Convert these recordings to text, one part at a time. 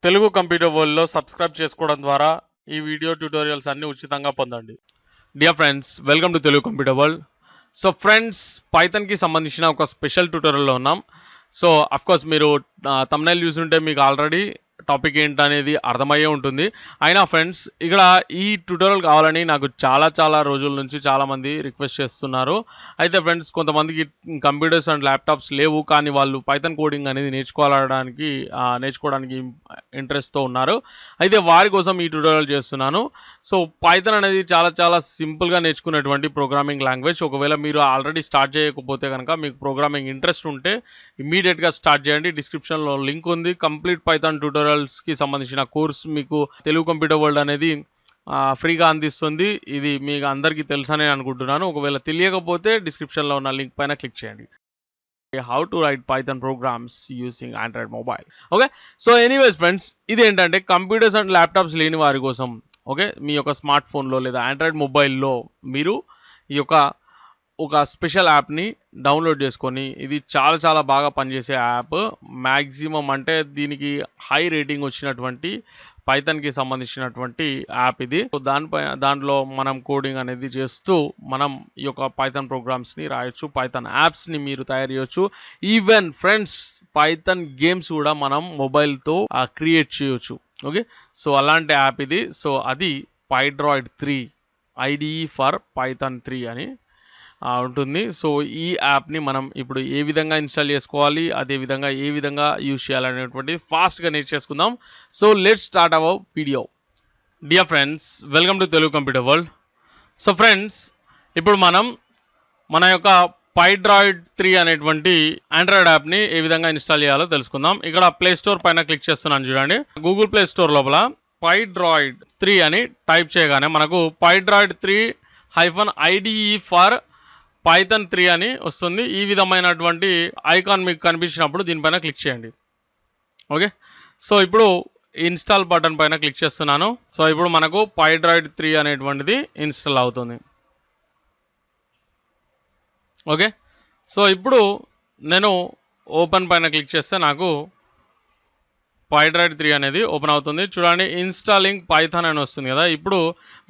Telugu computer వరల్డ్‌లో subscribe చేసుకోవడం ద్వారా ఈ వీడియో ట్యుటోరియల్స్ అన్నీ ఉచితంగా పొందండి. Dear friends, welcome to Telugu computer world. So friends, పైథాన్‌కి సంబంధించిన ఒక స్పెషల్ ట్యుటోరియల్‌లో ఉన్నాం. సో అఫ్కోర్స్ మీరు థంబ్‌నెయిల్ చూసుంటే మీకు ఆల్రెడీ టాపిక్ ఏంటనేది అర్థమయ్యే ఉంటుంది. అయినా ఫ్రెండ్స్, ఇక్కడ ఈ ట్యుటోరియల్ కావాలని నాకు చాలా రోజుల నుంచి చాలామంది రిక్వెస్ట్ చేస్తున్నారు. అయితే ఫ్రెండ్స్, కొంతమందికి కంప్యూటర్స్ అండ్ ల్యాప్టాప్స్ లేవు, కానీ వాళ్ళు పైథాన్ కోడింగ్ అనేది నేర్చుకోవడానికి ఇంట్రెస్ట్తో ఉన్నారు. అయితే వారి కోసం ఈ ట్యుటోరియల్ చేస్తున్నాను. సో పైథాన్ అనేది చాలా సింపుల్గా నేర్చుకునేటువంటి ప్రోగ్రామింగ్ లాంగ్వేజ్. ఒకవేళ మీరు ఆల్రెడీ స్టార్ట్ చేయకపోతే కనుక, మీకు ప్రోగ్రామింగ్ ఇంట్రెస్ట్ ఉంటే ఇమీడియట్గా స్టార్ట్ చేయండి. డిస్క్రిప్షన్లో లింక్ ఉంది. కంప్లీట్ పైథాన్ ట్యుటోరియల్స్కి సంబంధించిన కోర్స్ మీకు తెలుగు కంప్యూటర్ వరల్డ్ అనేది ఫ్రీగా అందిస్తుంది. ఇది మీకు అందరికీ తెలుసని అనుకుంటున్నాను. ఒకవేళ తెలియకపోతే డిస్క్రిప్షన్లో ఉన్న లింక్ పైన క్లిక్ చేయండి. How to write Python programs using Android mobile. Okay, so anyways friends, ఇది ఏంటంటే కంప్యూటర్స్ అండ్ ల్యాప్టాప్స్ లేని వారి కోసం. ఓకే, మీ యొక్క స్మార్ట్ ఫోన్లో లేదా ఆండ్రాయిడ్ మొబైల్లో మీరు ఈ యొక్క ఒక స్పెషల్ యాప్ని డౌన్లోడ్ చేసుకొని, ఇది చాలా బాగా పనిచేసే యాప్. మ్యాక్సిమం అంటే దీనికి హై రేటింగ్ వచ్చినటువంటి పైథాన్కి సంబంధించినటువంటి యాప్ ఇది. దాంట్లో మనం కోడింగ్ అనేది చేస్తూ మనం ఈ యొక్క పైథాన్ ప్రోగ్రామ్స్ని రాయొచ్చు, పైథాన్ యాప్స్ని మీరు తయారు చేయొచ్చు. ఈవెన్ ఫ్రెండ్స్, పైథాన్ గేమ్స్ కూడా మనం మొబైల్తో క్రియేట్ చేయొచ్చు. ఓకే, సో అలాంటి యాప్ ఇది. సో అది పైడ్రాయిడ్ 3 ఐడిఈ ఫర్ పైథాన్ 3 అని ఉంటుంది. సో ఈ యాప్ని మనం ఇప్పుడు ఏ విధంగా ఇన్స్టాల్ చేసుకోవాలి, అదేవిధంగా ఏ విధంగా యూజ్ చేయాలనేటువంటి ఫాస్ట్గా నేర్చేసుకుందాం. So let's start our video. Dear friends, welcome to Telugu computer world. So friends, ఇప్పుడు మనం మన యొక్క పైడ్రాయిడ్ 3 అనేటువంటి ఆండ్రాయిడ్ యాప్ని ఏ విధంగా ఇన్స్టాల్ చేయాలో తెలుసుకుందాం. ఇక్కడ ప్లే స్టోర్ పైన క్లిక్ చేస్తున్నాను చూడండి. గూగుల్ ప్లే స్టోర్ లోపల పైడ్రాయిడ్ 3 అని టైప్ చేయగానే మనకు పైడ్రాయిడ్ 3 IDE ఫర్ పైథాన్ 3 అని వస్తుంది. ఈ విధమైనటువంటి ఐకాన్ మీకు కనిపించినప్పుడు దీనిపైన క్లిక్ చేయండి. ఓకే, సో ఇప్పుడు ఇన్స్టాల్ బటన్ పైన క్లిక్ చేస్తున్నాను. సో ఇప్పుడు మనకు పైడ్రాయిడ్ 3 అనేటువంటిది ఇన్స్టాల్ అవుతుంది. ఓకే, సో ఇప్పుడు నేను ఓపెన్ పైన క్లిక్ చేస్తే నాకు పైడ్రాయిడ్ 3 అనేది ఓపెన్ అవుతుంది. చూడండి, ఇన్స్టాలింగ్ పైథాన్ అని వస్తుంది కదా. ఇప్పుడు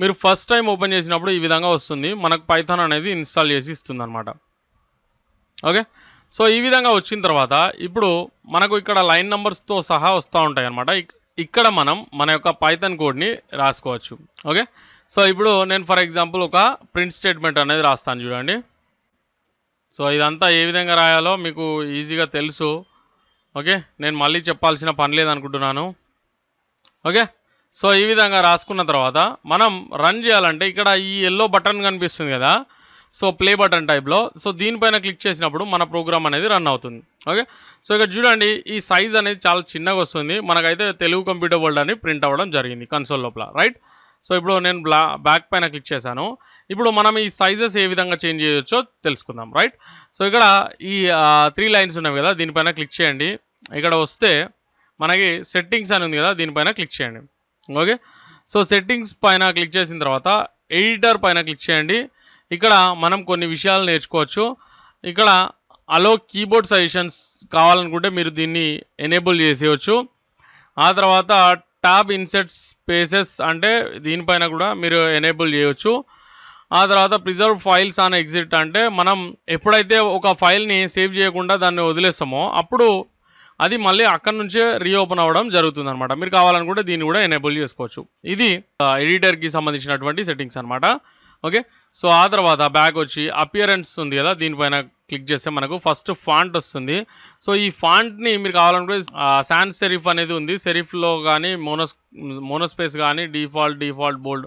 మీరు ఫస్ట్ టైం ఓపెన్ చేసినప్పుడు ఈ విధంగా వస్తుంది. మనకు పైథాన్ అనేది ఇన్స్టాల్ చేసి ఇస్తుంది అనమాట. ఓకే, సో ఈ విధంగా వచ్చిన తర్వాత ఇప్పుడు మనకు ఇక్కడ లైన్ నెంబర్స్తో సహా వస్తూ ఉంటాయి అనమాట. ఇక్కడ మనం మన యొక్క పైథాన్ కోడ్ని రాసుకోవచ్చు. ఓకే, సో ఇప్పుడు నేను ఫర్ ఎగ్జాంపుల్ ఒక ప్రింట్ స్టేట్మెంట్ అనేది రాస్తాను చూడండి. సో ఇదంతా ఏ విధంగా రాయాలో మీకు ఈజీగా తెలుసు. ఓకే, నేను మళ్ళీ చెప్పాల్సిన పని లేదనుకుంటున్నాను. ఓకే, సో ఈ విధంగా రాసుకున్న తర్వాత మనం రన్ చేయాలంటే ఇక్కడ ఈ ఎల్లో బటన్ కనిపిస్తుంది కదా, సో ప్లే బటన్ టైప్లో. సో దీనిపైన క్లిక్ చేసినప్పుడు మన ప్రోగ్రామ్ అనేది రన్ అవుతుంది. ఓకే, సో ఇక్కడ చూడండి, ఈ సైజ్ అనేది చాలా చిన్నగా వస్తుంది. మనకైతే తెలుగు కంప్యూటర్ వరల్డ్ అని ప్రింట్ అవ్వడం జరిగింది కన్సోల్ లోపల, రైట్. సో ఇప్పుడు నేను బ్యాక్ పైన క్లిక్ చేశాను. ఇప్పుడు మనం ఈ సైజెస్ ఏ విధంగా చేంజ్ చేయొచ్చో తెలుసుకుందాం, రైట్. సో ఇక్కడ ఈ 3 లైన్స్ ఉన్నాయి కదా, దీనిపైన క్లిక్ చేయండి. ఇక్కడ వస్తే మనకి సెట్టింగ్స్ అని ఉంది కదా, దీనిపైన క్లిక్ చేయండి. ఓకే, సో సెట్టింగ్స్ పైన క్లిక్ చేసిన తర్వాత ఎడిటర్ పైన క్లిక్ చేయండి. ఇక్కడ మనం కొన్ని విషయాలు నేర్చుకోవచ్చు. ఇక్కడ అలో కీబోర్డ్ సజెషన్స్ కావాలనుకుంటే మీరు దీన్ని ఎనేబుల్ చేసేయచ్చు. ఆ తర్వాత ట్యాబ్ ఇన్సెట్ స్పేసెస్ అంటే దీనిపైన కూడా మీరు ఎనేబుల్ చేయొచ్చు. ఆ తర్వాత ప్రిజర్వ్ ఫైల్స్ ఆన్ ఎగ్జిట్ అంటే మనం ఎప్పుడైతే ఒక ఫైల్ని సేవ్ చేయకుండా దాన్ని వదిలేస్తామో అప్పుడు అది మళ్ళీ అక్కడ నుంచే రీఓపెన్ అవ్వడం జరుగుతుంది అనమాట. మీరు కావాలనుకుంటే దీన్ని కూడా ఎనేబుల్ చేసుకోవచ్చు. ఇది ఎడిటర్కి సంబంధించినటువంటి సెట్టింగ్స్ అనమాట. ఓకే, సో ఆ తర్వాత బ్యాక్ వచ్చి అపియరెన్స్ ఉంది కదా, దీనిపైన క్లిక్ చేస్తే మనకు ఫస్ట్ ఫాంట్ వస్తుంది. సో ఈ ఫాంట్ని మీరు కావాలనుకుంటే సాన్స్ సెరిఫ్ అనేది ఉంది, సెరిఫ్లో కానీ మోనోస్పేస్ కానీ డిఫాల్ట్ బోల్డ్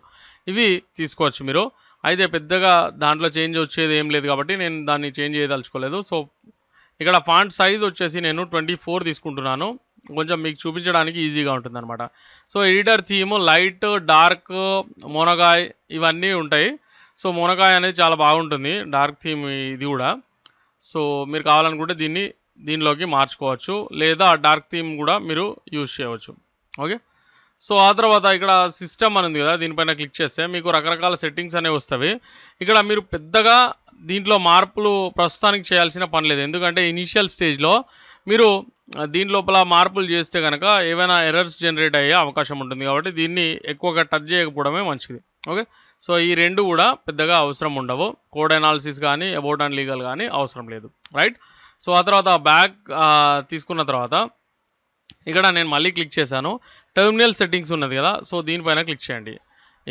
ఇవి తీసుకోవచ్చు మీరు. అయితే పెద్దగా దాంట్లో చేంజ్ వచ్చేది ఏం లేదు కాబట్టి నేను దాన్ని చేంజ్ చేయదలుచుకోలేదు. సో ఇక్కడ ఫాంట్ సైజ్ వచ్చేసి నేను 24 తీసుకుంటున్నాను, కొంచెం మీకు చూపించడానికి ఈజీగా ఉంటుంది అనమాట. So editor theme light, dark, Monokai ఇవన్నీ ఉంటాయి. సో మోనోగాయ్ అనేది చాలా బాగుంటుంది, డార్క్ థీమ్ ఇది కూడా. సో మీరు కావాలనుకుంటే దీనిలోకి మార్చుకోవచ్చు, లేదా డార్క్ థీమ్ కూడా మీరు యూజ్ చేయవచ్చు. ఓకే, సో ఆ తర్వాత ఇక్కడ సిస్టమ్ అని ఉంది కదా, దీనిపైన క్లిక్ చేస్తే మీకు రకరకాల సెట్టింగ్స్ అనేవి వస్తాయి. ఇక్కడ మీరు పెద్దగా దీంట్లో మార్పులు ప్రస్తుతానికి చేయాల్సిన పని లేదు, ఎందుకంటే ఇనీషియల్ స్టేజ్లో మీరు దీని లోపల మార్పులు చేస్తే కనుక ఏవైనా ఎర్రర్స్ జనరేట్ అయ్యే అవకాశం ఉంటుంది కాబట్టి దీన్ని ఎక్కువగా టచ్ చేయకపోవడమే మంచిది. ఓకే. సో ఈ రెండు కూడా పెద్దగా అవసరం ఉండవు. కోడ్ అనాలిసిస్ కానీ అబౌట్ అండ్ లీగల్ కానీ అవసరం లేదు. రైట్. సో ఆ తర్వాత బ్యాక్ తీసుకున్న తర్వాత ఇక్కడ నేను మళ్ళీ క్లిక్ చేశాను. టెర్మినల్ సెట్టింగ్స్ ఉన్నది కదా, సో దీనిపైన క్లిక్ చేయండి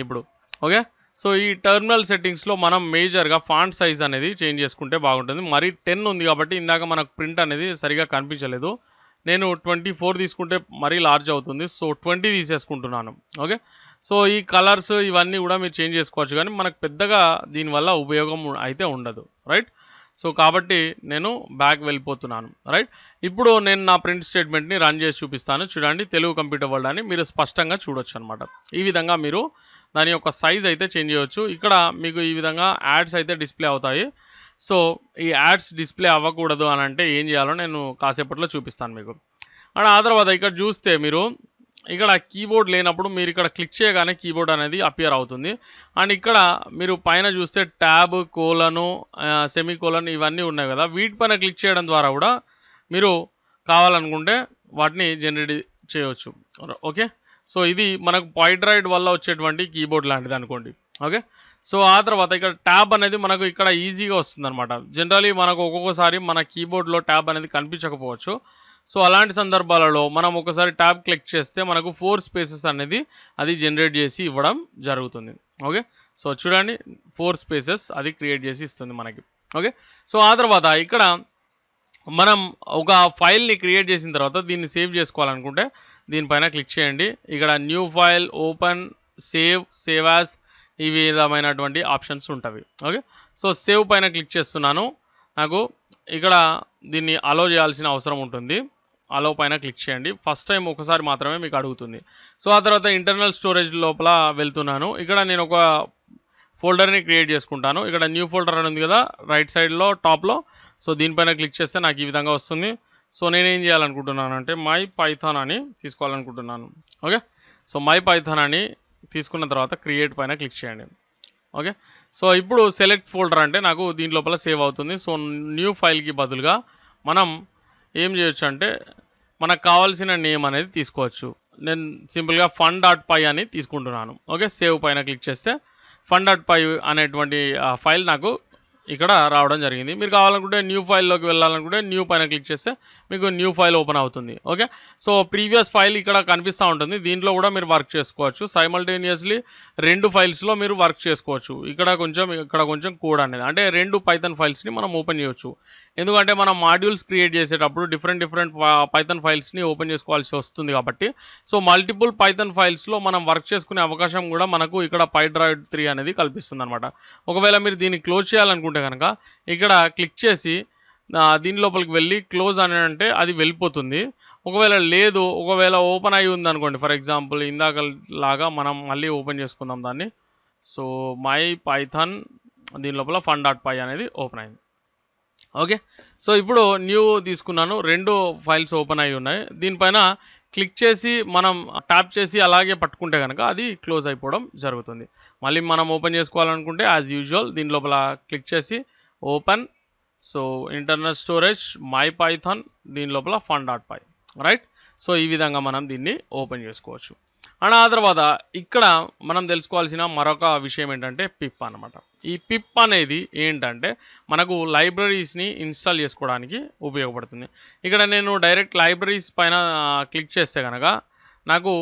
ఇప్పుడు. ఓకే. సో ఈ టెర్మినల్ సెట్టింగ్స్లో మనం మేజర్గా ఫాంట్ సైజ్ అనేది చేంజ్ చేసుకుంటే బాగుంటుంది. మరి 10 ఉంది కాబట్టి ఇందాక మనకు ప్రింట్ అనేది సరిగా కనిపించలేదు. నేను 24 తీసుకుంటే మరీ లార్జ్ అవుతుంది. సో 20 తీసేసుకుంటున్నాను. ఓకే. సో ఈ కలర్స్ ఇవన్నీ కూడా మీరు చేంజ్ చేసుకోవచ్చు కానీ మనకు పెద్దగా దీనివల్ల ఉపయోగం అయితే ఉండదు. రైట్. సో కాబట్టి నేను బ్యాక్ వెళ్ళిపోతున్నాను. రైట్. ఇప్పుడు నేను నా ప్రింట్ స్టేట్మెంట్ని రన్ చేసి చూపిస్తాను. చూడండి, తెలుగు కంప్యూటర్ వరల్డ్ అని మీరు స్పష్టంగా చూడొచ్చు అనమాట. ఈ విధంగా మీరు దాని యొక్క సైజ్ అయితే చేంజ్ చేయవచ్చు. ఇక్కడ మీకు ఈ విధంగా యాడ్స్ అయితే డిస్ప్లే అవుతాయి. సో ఈ యాడ్స్ డిస్ప్లే అవ్వకూడదు అని అంటే ఏం చేయాలో నేను కాసేపట్లో చూపిస్తాను మీకు. అండ్ ఆ తర్వాత ఇక్కడ చూస్తే మీరు ఇక్కడ కీబోర్డ్ లేనప్పుడు మీరు ఇక్కడ క్లిక్ చేయగానే కీబోర్డ్ అనేది అపియర్ అవుతుంది. అండ్ ఇక్కడ మీరు పైన చూస్తే ట్యాబ్, కోలను, సెమీకోలన్ ఇవన్నీ ఉన్నాయి కదా, వీటిపైన క్లిక్ చేయడం ద్వారా కూడా మీరు కావాలనుకుంటే వాటిని జనరేట్ చేయవచ్చు. ఓకే. సో ఇది మనకు పాయింట్రాయిడ్ వల్ల వచ్చేటువంటి కీబోర్డ్ లాంటిది అనుకోండి. ఓకే. సో ఆ తర్వాత ఇక్కడ ట్యాబ్ అనేది మనకు ఇక్కడ ఈజీగా వస్తుంది అనమాట. జనరలీ మనకు ఒక్కొక్కసారి మన కీబోర్డ్లో ట్యాబ్ అనేది కనిపించకపోవచ్చు. సో అలాంటి సందర్భాలలో మనం ఒకసారి ట్యాబ్ క్లిక్ చేస్తే మనకు 4 స్పేసెస్ అనేది అది జనరేట్ చేసి ఇవ్వడం జరుగుతుంది. ఓకే. సో చూడండి, 4 స్పేసెస్ అది క్రియేట్ చేసి ఇస్తుంది మనకి. ఓకే. సో ఆ తర్వాత ఇక్కడ మనం ఒక ఫైల్ని క్రియేట్ చేసిన తర్వాత దీన్ని సేవ్ చేసుకోవాలనుకుంటే దీనిపైన క్లిక్ చేయండి. ఇక్కడ new file, open, save as ఈ విధమైనటువంటి ఆప్షన్స్ ఉంటాయి. ఓకే. సో సేవ్ పైన క్లిక్ చేస్తున్నాను. నాకు ఇక్కడ దీన్ని అలో చేయాల్సిన అవసరం ఉంటుంది. అలో పైన క్లిక్ చేయండి. ఫస్ట్ టైం ఒకసారి మాత్రమే మీకు అడుగుతుంది. సో ఆ తర్వాత ఇంటర్నల్ స్టోరేజ్ లోపల వెళ్తున్నాను. ఇక్కడ నేను ఒక ఫోల్డర్ని క్రియేట్ చేసుకుంటాను. ఇక్కడ న్యూ ఫోల్డర్ అని ఉంది కదా రైట్ సైడ్లో టాప్లో. సో దీనిపైన క్లిక్ చేస్తే నాకు ఈ విధంగా వస్తుంది. సో నేనేం చేయాలనుకుంటున్నాను అంటే మై పైథాన్ అని తీసుకోవాలనుకుంటున్నాను. ఓకే. సో మై పైథాన్ అని తీసుకున్న తర్వాత క్రియేట్ పైన క్లిక్ చేయండి. ఓకే. సో ఇప్పుడు సెలెక్ట్ ఫోల్డర్ అంటే నాకు దీని లోపల సేవ్ అవుతుంది. సో న్యూ ఫైల్కి బదులుగా మనం ఏం చేయొచ్చు అంటే మనకు కావాల్సిన నేమ్ అనేది తీసుకోవచ్చు. నేను సింపుల్గా fun.py అని తీసుకుంటున్నాను. ఓకే. సేవ్ పైన క్లిక్ చేస్తే fun.py అనేటువంటి ఫైల్ నాకు ఇక్కడ రావడం జరిగింది. మీరు కావాలనుకుంటే న్యూ ఫైల్లోకి వెళ్ళాలనుకుంటే న్యూ పైన క్లిక్ చేస్తే మీకు న్యూ ఫైల్ ఓపెన్ అవుతుంది. ఓకే. సో ప్రీవియస్ ఫైల్ ఇక్కడ కనిపిస్తూ ఉంటుంది. దీంట్లో కూడా మీరు వర్క్ చేసుకోవచ్చు. సైమల్టేనియస్లీ 2 ఫైల్స్లో మీరు వర్క్ చేసుకోవచ్చు. ఇక్కడ కొంచెం కోడ్ అనేది అంటే 2 పైథాన్ ఫైల్స్ని మనం ఓపెన్ చేయవచ్చు. ఎందుకంటే మనం మాడ్యూల్స్ క్రియేట్ చేసేటప్పుడు డిఫరెంట్ పైథాన్ ఫైల్స్ని ఓపెన్ చేసుకోవాల్సి వస్తుంది కాబట్టి సో మల్టిపుల్ పైథాన్ ఫైల్స్లో మనం వర్క్ చేసుకునే అవకాశం కూడా మనకు ఇక్కడ పైడ్రాయిడ్ 3 అనేది కల్పిస్తుంది అనమాట. ఒకవేళ మీరు దీన్ని క్లోజ్ చేయాలనుకుంటే కనుక ఇక్కడ క్లిక్ చేసి దీని లోపలికి వెళ్ళి క్లోజ్ అని అంటే అది వెళ్ళిపోతుంది. ఒకవేళ ఓపెన్ అయి ఉంది అనుకోండి, ఫర్ ఎగ్జాంపుల్ ఇందాక లాగా మనం మళ్ళీ ఓపెన్ చేసుకుందాం దాన్ని. సో మై పైథాన్ దీని లోపల fun.py అనేది ఓపెన్ అయింది. ఓకే. సో ఇప్పుడు న్యూ తీసుకున్నాను. 2 ఫైల్స్ ఓపెన్ అయి ఉన్నాయి. దీనిపైన క్లిక్ చేసి మనం ట్యాప్ చేసి అలాగే పట్టుకుంటే కనుక అది క్లోజ్ అయిపోవడం జరుగుతుంది. మళ్ళీ మనం ఓపెన్ చేసుకోవాలనుకుంటే యాజ్ యూజువల్ దీని లోపల క్లిక్ చేసి open, so internal storage, my Python, దీని లోపల fun.py. రైట్. సో ఈ విధంగా మనం దీన్ని ఓపెన్ చేసుకోవచ్చు. అండ్ ఆ తర్వాత ఇక్కడ మనం తెలుసుకోవాల్సిన మరొక విషయం ఏంటంటే పిప్ అనమాట. ఈ పిప్ అనేది ఏంటంటే మనకు లైబ్రరీస్ని ఇన్స్టాల్ చేసుకోవడానికి ఉపయోగపడుతుంది. ఇక్కడ నేను డైరెక్ట్ లైబ్రరీస్ పైన క్లిక్ చేస్తే కనుక నాకు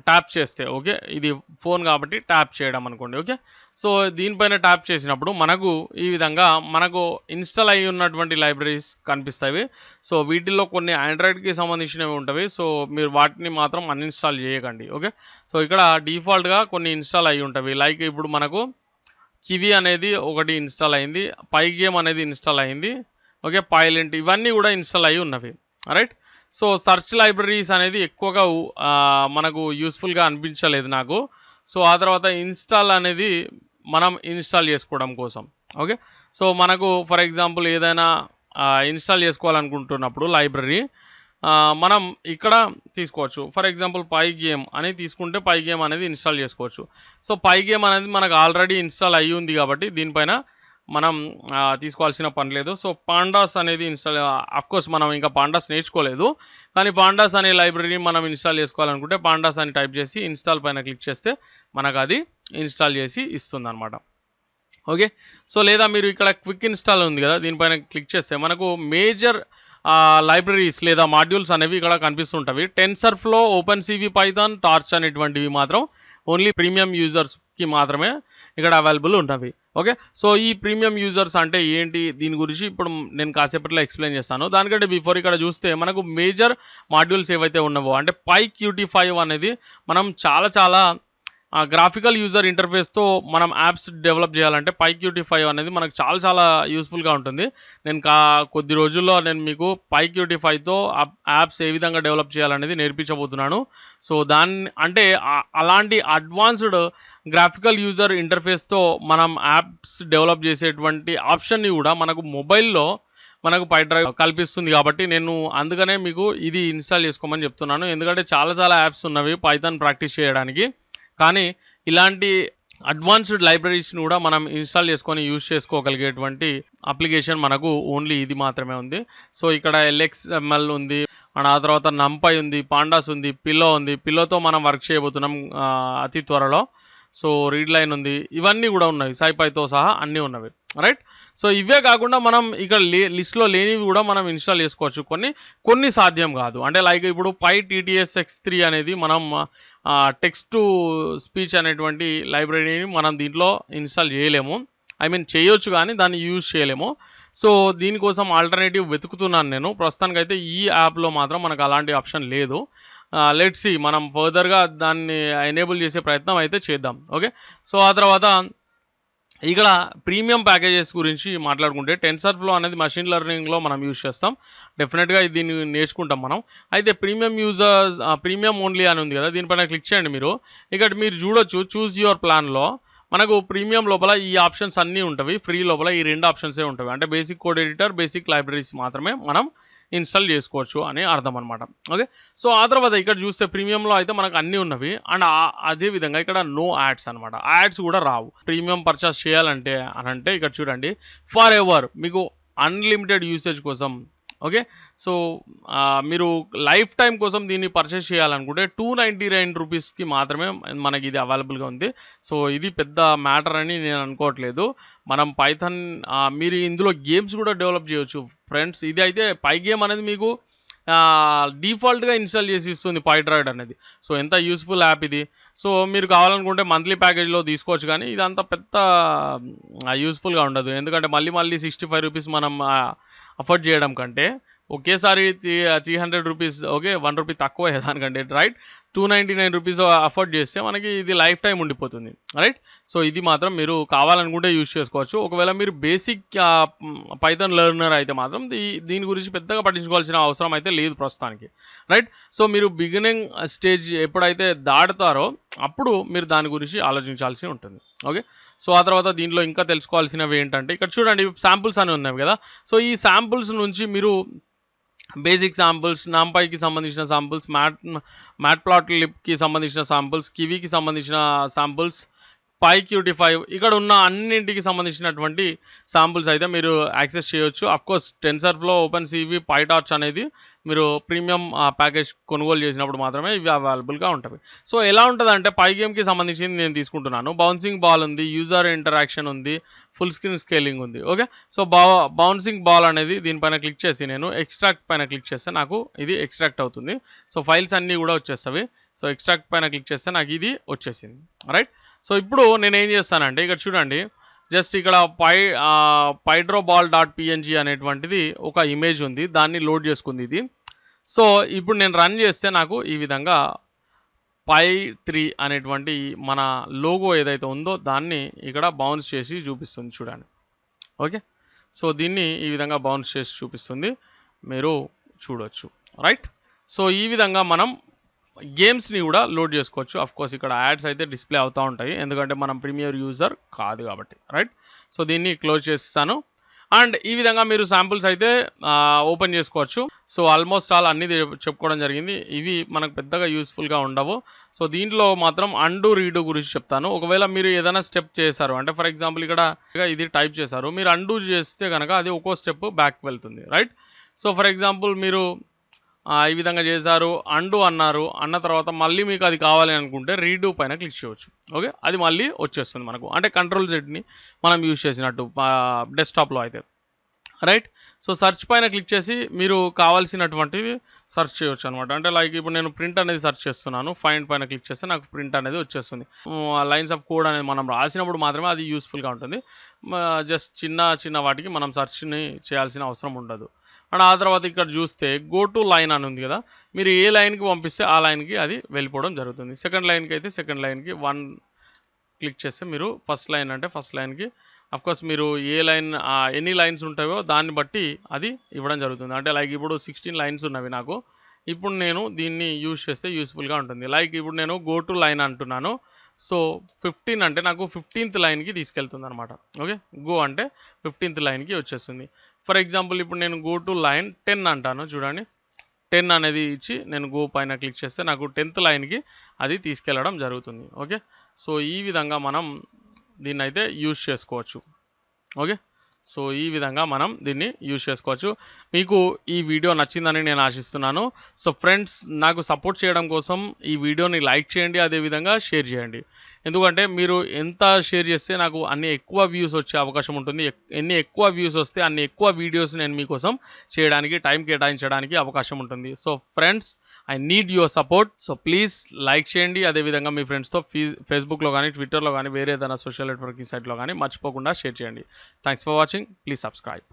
ట్యాప్ చేస్తే, ఓకే, ఇది ఫోన్ కాబట్టి ట్యాప్ చేయడం అనుకోండి. ఓకే. సో దీనిపైన ట్యాప్ చేసినప్పుడు మనకు ఈ విధంగా మనకు ఇన్స్టాల్ అయి ఉన్నటువంటి లైబ్రరీస్ కనిపిస్తాయి. సో వీటిల్లో కొన్ని ఆండ్రాయిడ్కి సంబంధించినవి ఉంటాయి. సో మీరు వాటిని మాత్రం అన్ఇన్స్టాల్ చేయకండి. ఓకే. సో ఇక్కడ డిఫాల్ట్గా కొన్ని ఇన్స్టాల్ అయి ఉంటాయి. లైక్ ఇప్పుడు మనకు కివి అనేది ఒకటి ఇన్స్టాల్ అయింది, పైగేమ్ అనేది ఇన్స్టాల్ అయింది. ఓకే. పైలెంట్ ఇవన్నీ కూడా ఇన్స్టాల్ అయ్యి ఉన్నవి. రైట్. సో సెర్చ్ లైబ్రరీస్ అనేది ఎక్కువగా మనకు యూస్ఫుల్గా అనిపించలేదు నాకు. సో ఆ తర్వాత ఇన్స్టాల్ అనేది మనం ఇన్స్టాల్ చేసుకోవడం కోసం. ఓకే. సో మనకు ఫర్ ఎగ్జాంపుల్ ఏదైనా ఇన్స్టాల్ చేసుకోవాలనుకుంటున్నప్పుడు లైబ్రరీ మనం ఇక్కడ తీసుకోవచ్చు. ఫర్ ఎగ్జాంపుల్ పైగేమ్ అని తీసుకుంటే పైగేమ్ అనేది ఇన్స్టాల్ చేసుకోవచ్చు. సో పైగేమ్ అనేది మనకు ఆల్రెడీ ఇన్స్టాల్ అయ్యి ఉంది కాబట్టి దీనిపైన మనం తీసుకోవాల్సిన పని లేదు. సో పాండాస్ అనేది ఇన్‌స్టాల్ అఫ్‌కోర్స్ మనం ఇంకా పాండాస్ నేర్చుకోలేదు. కానీ పాండాస్ అనే లైబ్రరీని మనం ఇన్‌స్టాల్ చేసుకోవాలనుకుంటే పాండాస్ అని టైప్ చేసి ఇన్‌స్టాల్ పైన క్లిక్ చేస్తే మనకది ఇన్‌స్టాల్ చేసి ఇస్తుందనమాట. ఓకే. సో లేదా మీరు ఇక్కడ క్విక్ ఇన్‌స్టాల్ ఉంది కదా! దీనిపైన క్లిక్ చేస్తే మనకు మేజర్ లైబ్రరీస్ లేదా మాడ్యూల్స్ అనేవి ఇక్కడ కనిపిస్తుంటవి. టెన్సర్‌ఫ్లో, ఓపెన్‌సీవీ పైథాన్, టార్చ్ అనేటువంటివి మాత్రం ఓన్లీ ప్రీమియం యూజర్స్‌కి మాత్రమే ఇక్కడ అవైలబుల్ ఉన్నవి. ఓకే. సో ఈ ప్రీమియం యూజర్స్ అంటే ఏంటి? దీని గురించి ఇప్పుడు నేను కాసేపట్లో ఎక్స్‌ప్లెయిన్ చేస్తాను. దానికంటే బిఫోర్ ఇక్కడ చూస్తే మనకు మేజర్ మాడ్యూల్స్ ఏవైతే ఉన్నవో అంటే PyQt5 అనేది మనం చాలా గ్రాఫికల్ యూజర్ ఇంటర్ఫేస్‌తో మనం యాప్స్ డెవలప్ చేయాలంటే PyQt5 అనేది మనకు చాలా యూజ్‌ఫుల్‌గా ఉంటుంది. నేను కొద్ది రోజుల్లో నేను మీకు PyQt5తో యాప్స్ ఏ విధంగా డెవలప్ చేయాలనేది నేర్పించబోతున్నాను. సో అంటే అలాంటి అడ్వాన్స్‌డ్ గ్రాఫికల్ యూజర్ ఇంటర్ఫేస్‌తో మనం యాప్స్ డెవలప్ చేసేటువంటి ఆప్షన్‌ని కూడా మనకు మొబైల్‌లో మనకు పైడ్రైవ్ కల్పిస్తుంది కాబట్టి నేను అందుకనే మీకు ఇది ఇన్‌స్టాల్ చేసుకోమని చెప్తున్నాను. ఎందుకంటే చాలా యాప్స్ ఉన్నవి పైథాన్ ప్రాక్టీస్ చేయడానికి. కానీ ఇలాంటి అడ్వాన్స్డ్ లైబ్రరీస్‌ని కూడా మనం ఇన్‌స్టాల్ చేసుకొని యూజ్ చేసుకోగలిగేటువంటి అప్లికేషన్ మనకు ఓన్లీ ఇది మాత్రమే ఉంది. సో ఇక్కడ LXML ఉంది. అండ్ ఆ తర్వాత నంపై ఉంది, పాండాస్ ఉంది, పిల్లో ఉంది. పిల్లోతో మనం వర్క్ చేయబోతున్నాం అతి త్వరలో. సో రీడ్‌లైన్ ఉంది. ఇవన్నీ కూడా ఉన్నవి. సైపైతో సహా అన్నీ ఉన్నవి. రైట్. సో ఇవే కాకుండా మనం ఇక్కడ లిస్ట్‌లో లేనివి కూడా మనం ఇన్‌స్టాల్ చేసుకోవచ్చు. కొన్ని సాధ్యం కాదు. అంటే లైక్ ఇప్పుడు PyTTSX3 అనేది మనం టెక్స్ట్ టు స్పీచ్ అనేటువంటి లైబ్రరీని మనం దీంట్లో ఇన్‌స్టాల్ చేయలేము. ఐ మీన్ చేయొచ్చు కానీ దాన్ని యూజ్ చేయలేము. సో దీనికోసం ఆల్టర్‌నేటివ్ వెతుకుతున్నాను నేను. ప్రస్తుతానికైతే ఈ యాప్‌లో మాత్రం మనకు అలాంటి ఆప్షన్ లేదు. లెట్స్ సీ మనం ఫర్దర్‌గా దాన్ని ఎనేబుల్ చేసే ప్రయత్నం అయితే చేద్దాం. ఓకే. సో ఆ తర్వాత ఇక్కడ ప్రీమియం ప్యాకేజెస్ గురించి మాట్లాడుకుంటే టెన్సర్‌ఫ్లో అనేది మెషిన్ లెర్నింగ్‌లో మనం యూజ్ చేస్తాం. డెఫినెట్‌గా దీన్ని నేర్చుకుంటాం మనం. అయితే ప్రీమియం ఓన్లీ అని ఉంది కదా! దీనిపైన క్లిక్ చేయండి మీరు. ఇక్కడ మీరు చూడొచ్చు చూజ్ యువర్ ప్లాన్‌లో మనకు ప్రీమియం లోపల ఈ ఆప్షన్స్ అన్నీ ఉంటవి. ఫ్రీ లోపల ఈ 2 ఆప్షన్సే ఉంటవి. అంటే basic code editor, basic libraries మాత్రమే మనం ఇన్‌స్టాల్ చేసుకోవచ్చు అని అర్థం అనమాట. ఓకే. సో ఆ తర్వాత ఇక్కడ చూస్తే ప్రీమియంలో అయితే మనకు అన్నీ ఉన్నవి. అండ్ అదే విధంగా ఇక్కడ నో యాడ్స్ అనమాట. యాడ్స్ కూడా రావు. ప్రీమియం పర్చేస్ చేయాలంటే అనంటే ఇక్కడ చూడండి ఫర్ ఎవర్ మీకు అన్‌లిమిటెడ్ యూసేజ్ కోసం. ఓకే. సో మీరు లైఫ్ టైమ్ కోసం దీన్ని పర్చేస్ చేయాలనుకుంటే ₹299కి మాత్రమే మనకి ఇది అవైలబుల్‌గా ఉంది. సో ఇది పెద్ద మ్యాటర్ అని నేను అనుకోవట్లేదు. మనం పైథాన్ మీరు ఇందులో గేమ్స్ కూడా డెవలప్ చేయొచ్చు ఫ్రెండ్స్. ఇది అయితే పై గేమ్ అనేది మీకు డిఫాల్ట్‌గా ఇన్‌స్టాల్ చేసి ఇస్తుంది పైడ్రాయిడ్ అనేది. సో ఎంత యూజ్‌ఫుల్ యాప్ ఇది. సో మీరు కావాలనుకుంటే మంత్లీ ప్యాకేజ్‌లో తీసుకోవచ్చు కానీ ఇదంతా పెద్ద యూజ్‌ఫుల్‌గా ఉండదు. ఎందుకంటే మళ్ళీ ₹65 మనం అఫోర్డ్ చేయడం కంటే ఒకేసారి ₹300 ఓకే. ₹1 తక్కువే దానికంటే రైట్. ₹299 అఫోర్డ్ చేస్తే మనకి ఇది లైఫ్ టైమ్ ఉండిపోతుంది. రైట్. సో ఇది మాత్రం మీరు కావాలనుకుంటే యూజ్ చేసుకోవచ్చు. ఒకవేళ మీరు బేసిక్ పైథాన్ లెర్నర్ అయితే మాత్రం దీని గురించి పెద్దగా పట్టించుకోవాల్సిన అవసరం అయితే లేదు ప్రస్తుతానికి. రైట్. సో మీరు బిగినింగ్ స్టేజ్ ఎప్పుడైతే దాటుతారో అప్పుడు మీరు దాని గురించి ఆలోచించాల్సి ఉంటుంది. ఓకే. సో ఆ తర్వాత దీంట్లో ఇంకా తెలుసుకోవాల్సినవి ఏంటంటే ఇక్కడ చూడండి శాంపుల్స్ అని ఉన్నాయి కదా! సో ఈ శాంపుల్స్ నుంచి మీరు బేసిక్ శాంపుల్స్, నాంపైకి సంబంధించిన శాంపుల్స్, మ్యాట్‌ప్లాట్‌లిబ్‌కి సంబంధించిన శాంపుల్స్, కివీకి సంబంధించిన శాంపుల్స్, PyQt5 ఇక్కడ ఉన్న అన్నింటికి సంబంధించినటువంటి శాంపుల్స్ అయితే మీరు యాక్సెస్ చేయొచ్చు. అఫ్‌కోర్స్ టెన్సర్‌ఫ్లో, ఓపెన్‌సీవీ, పైటార్చ్ అనేది మీరు ప్రీమియం ప్యాకేజ్ కొనుగోలు చేసినప్పుడు మాత్రమే ఇవి అవైలబుల్‌గా ఉంటవి. సో ఎలా ఉంటదంటే పై గేమ్‌కి సంబంధించింది నేను తీసుకుంటున్నాను. బౌన్సింగ్ బాల్ ఉంది, యూజర్ ఇంటరాక్షన్ ఉంది, ఫుల్ స్క్రీన్ స్కేలింగ్ ఉంది. ఓకే. సో బౌన్సింగ్ బాల్ అనేది దీనిపైన క్లిక్ చేసి నేను ఎక్స్ట్రాక్ట్ పైన క్లిక్ చేస్తే నాకు ఇది ఎక్స్ట్రాక్ట్ అవుతుంది. సో ఫైల్స్ అన్నీ కూడా వచ్చేస్తవి. సో ఎక్స్ట్రాక్ట్ పైన క్లిక్ చేస్తే నాకు ఇది వచ్చేసింది. రైట్. సో ఇప్పుడు నేనేం చేస్తానంటే ఇక్కడ చూడండి జస్ట్ ఇక్కడ pydroball.png అనేటువంటిది ఒక ఇమేజ్ ఉంది. దాన్ని లోడ్ చేసుకుంది ఇది. సో ఇప్పుడు నేను రన్ చేస్తే నాకు ఈ విధంగా Py3 అనేటువంటి మన లోగో ఏదైతే ఉందో దాన్ని ఇక్కడ బౌన్స్ చేసి చూపిస్తుంది చూడండి. ఓకే. సో దీన్ని ఈ విధంగా బౌన్స్ చేసి చూపిస్తుంది. మీరు చూడొచ్చు. రైట్. సో ఈ విధంగా మనం గేమ్స్‌ని కూడా లోడ్ చేసుకోవచ్చు. అఫ్‌కోర్స్ ఇక్కడ యాడ్స్ అయితే డిస్‌ప్లే అవుతా ఉంటాయి. ఎందుకంటే మనం ప్రీమియర్ యూజర్ కాదు కాబట్టి. రైట్. సో దీన్ని క్లోజ్ చేసేసాను. అండ్ ఈ విధంగా మీరు శాంపుల్స్ అయితే ఓపెన్ చేసుకోవచ్చు. సో ఆల్మోస్ట్ ఆల్ అన్నీ చెప్పుకోవడం జరిగింది. ఇవి మనకు పెద్దగా యూస్ఫుల్గా ఉండవు. సో దీంట్లో మాత్రం అండు రీడు గురించి చెప్తాను. ఒకవేళ మీరు ఏదైనా స్టెప్ చేశారు అంటే ఫర్ ఎగ్జాంపుల్ ఇక్కడ ఇది టైప్ చేశారు, మీరు అండు చేస్తే కనుక అది ఒక్కో స్టెప్ బ్యాక్ వెళ్తుంది, రైట్? సో ఫర్ ఎగ్జాంపుల్ మీరు ఈ విధంగా చేశారు, అండు అన్నారు, అన్న తర్వాత మళ్ళీ మీకు అది కావాలి అనుకుంటే రీడూ పైన క్లిక్ చేయవచ్చు. ఓకే, అది మళ్ళీ వచ్చేస్తుంది మనకు, అంటే కంట్రోల్ జెడ్ని మనం యూజ్ చేసినట్టు డెస్క్టాప్లో అయితే, రైట్? సో సెర్చ్ పైన క్లిక్ చేసి మీరు కావాల్సినటువంటివి సెర్చ్ చేయవచ్చు అనమాట. అంటే లైక్ ఇప్పుడు నేను ప్రింట్ అనేది సెర్చ్ చేస్తున్నాను, ఫైండ్ పైన క్లిక్ చేస్తే నాకు ప్రింట్ అనేది వచ్చేస్తుంది. లైన్స్ ఆఫ్ కోడ్ అనేది మనం రాసినప్పుడు మాత్రమే అది యూస్ఫుల్గా ఉంటుంది. జస్ట్ చిన్న చిన్న వాటికి మనం సెర్చ్ని చేయాల్సిన అవసరం ఉండదు. అండ్ ఆ తర్వాత ఇక్కడ చూస్తే గో టు లైన్ అని ఉంది కదా, మీరు ఏ లైన్కి పంపిస్తే ఆ లైన్కి అది వెళ్ళిపోవడం జరుగుతుంది. సెకండ్ లైన్కి అయితే సెకండ్ లైన్కి క్లిక్ చేస్తే మీరు ఫస్ట్ లైన్ అంటే ఫస్ట్ లైన్కి అఫ్కోర్స్ మీరు ఏ లైన్ ఎన్ని లైన్స్ ఉంటాయో దాన్ని బట్టి అది ఇవ్వడం జరుగుతుంది. అంటే లైక్ ఇప్పుడు 16 లైన్స్ ఉన్నవి నాకు, ఇప్పుడు నేను దీన్ని యూజ్ చేస్తే యూస్ఫుల్గా ఉంటుంది. లైక్ ఇప్పుడు నేను గో టు లైన్ అంటున్నాను, సో 15 అంటే నాకు 15th లైన్కి తీసుకెళ్తుంది అనమాట. ఓకే, గో అంటే 15th లైన్కి వచ్చేస్తుంది. ఫర్ ఎగ్జాంపుల్ ఇప్పుడు నేను గో టు లైన్ 10 అంటాను, చూడండి 10 అనేది ఇచ్చి నేను గో పైన క్లిక్ చేస్తే నాకు 10th లైన్కి అది తీసుకెళ్ళడం జరుగుతుంది. ఓకే, సో ఈ విధంగా మనం దీన్ని అయితే యూజ్ చేసుకోవచ్చు. ఓకే, సో ఈ విధంగా మనం దీన్ని యూజ్ చేసుకోవచ్చు. మీకు ఈ వీడియో నచ్చిందని నేను ఆశిస్తున్నాను. సో ఫ్రెండ్స్, నాకు సపోర్ట్ చేయడం కోసం ఈ వీడియోని లైక్ చేయండి, అదేవిధంగా షేర్ చేయండి. ఎందుకంటే మీరు ఎంత షేర్ చేస్తే నాకు అన్ని ఎక్కువ వ్యూస్ వచ్చే అవకాశం ఉంటుంది. ఎన్ని ఎక్కువ వ్యూస్ వస్తే అన్ని ఎక్కువ వీడియోస్ నేను మీకోసం చేయడానికి, టైం కేటాయించడానికి అవకాశం ఉంటుంది. So friends, I need your support. So please like చేయండి, అదేవిధంగా మీ ఫ్రెండ్స్తో ఫేస్బుక్లో కానీ, ట్విట్టర్లో కానీ, వేరే ఏదైనా సోషల్ నెట్వర్కింగ్ సైట్లో కానీ మర్చిపోకుండా షేర్ చేయండి. Thanks for watching. Please subscribe.